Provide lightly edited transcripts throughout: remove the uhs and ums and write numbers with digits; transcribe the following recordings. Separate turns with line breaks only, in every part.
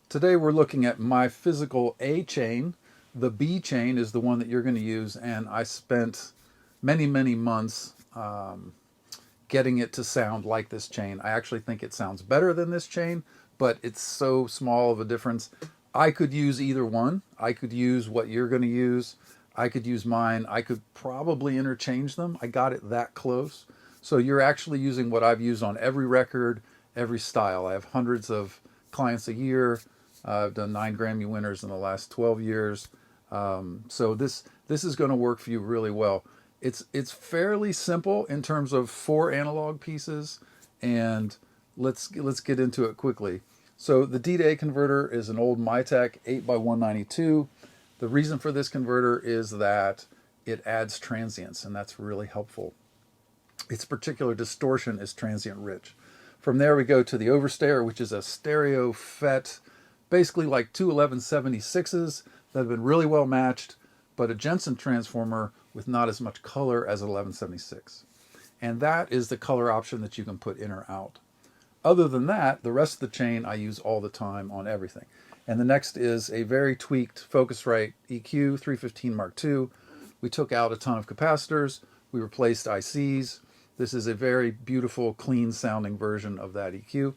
Today we're looking at my physical A chain. The B chain is the one that you're going to use, and I spent many months getting it to sound like this chain. I actually think it sounds better than this chain, but it's so small of a difference. I could use either one. I could use what you're going to use. I could use mine. I could probably interchange them. I got it that close. So you're actually using what I've used on every record, every style. I have hundreds of clients a year. I've done 9 Grammy winners in the last 12 years. So this is going to work for you really well. It's fairly simple in terms of 4 analog pieces, and let's get into it quickly. So the D to A converter is an old Mytek 8x192. The reason for this converter is that it adds transients, and that's really helpful. Its particular distortion is transient rich. From there we go to the Overstayer, which is a stereo FET, basically like two 1176s that have been really well matched, but a Jensen transformer with not as much color as an 1176. And that is the color option that you can put in or out. Other than that, the rest of the chain I use all the time on everything. And the next is a very tweaked Focusrite EQ 315 Mark II. We took out a ton of capacitors. We replaced ICs. This is a very beautiful, clean sounding version of that EQ.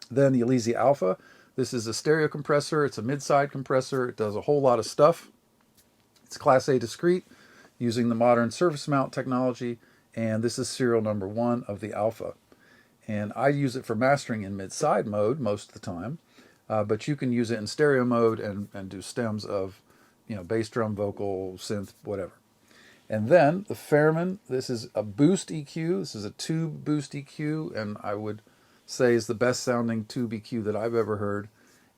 Then the Elysia Alpha. This is a stereo compressor. It's a mid-side compressor. It does a whole lot of stuff. It's Class A discrete using the modern surface mount technology. And this is serial number 1 of the Alpha. And I use it for mastering in mid-side mode most of the time. But you can use it in stereo mode and do stems of, bass drum, vocal, synth, whatever. And then the Fairman, this is a boost EQ. This is a tube boost EQ, and I would say is the best sounding tube EQ that I've ever heard.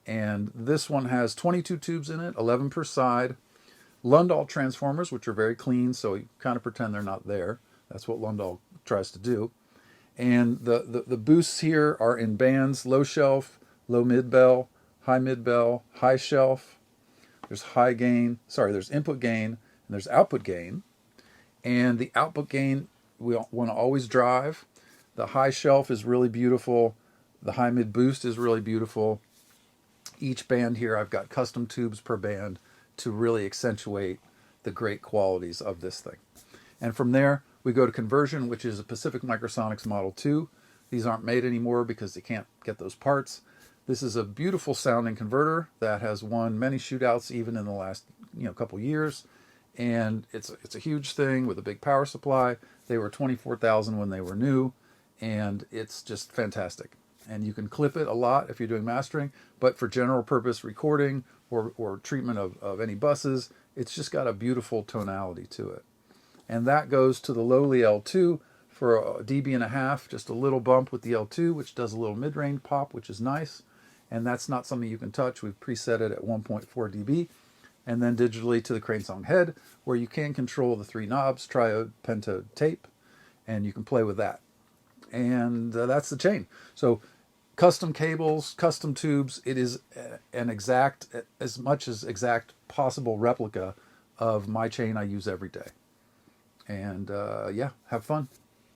And this one has 22 tubes in it, 11 per side. Lundahl transformers, which are very clean, so you kind of pretend they're not there. That's what Lundahl tries to do. And the boosts here are in bands: low shelf, low mid bell, high shelf. There's there's input gain, and there's output gain. And the output gain we want to always drive. The high shelf is really beautiful. The high mid boost is really beautiful. Each band here, I've got custom tubes per band to really accentuate the great qualities of this thing. And from there, we go to conversion, which is a Pacific Microsonics Model 2. These aren't made anymore because they can't get those parts. This is a beautiful sounding converter that has won many shootouts even in the last couple years. And it's a huge thing with a big power supply. They were $24,000 when they were new, and it's just fantastic. And you can clip it a lot if you're doing mastering, but for general purpose recording or treatment of any buses, it's just got a beautiful tonality to it. And that goes to the lowly L2 for a dB&1, just a little bump with the L2, which does a little mid-range pop, which is nice. And that's not something you can touch. We've preset it at 1.4 dB. And then digitally to the Cranesong head, where you can control the 3 knobs, triode, pentode, tape, and you can play with that. And that's the chain. So custom cables, custom tubes. It is an exact, as much as exact possible replica of my chain I use every day. And yeah, have fun.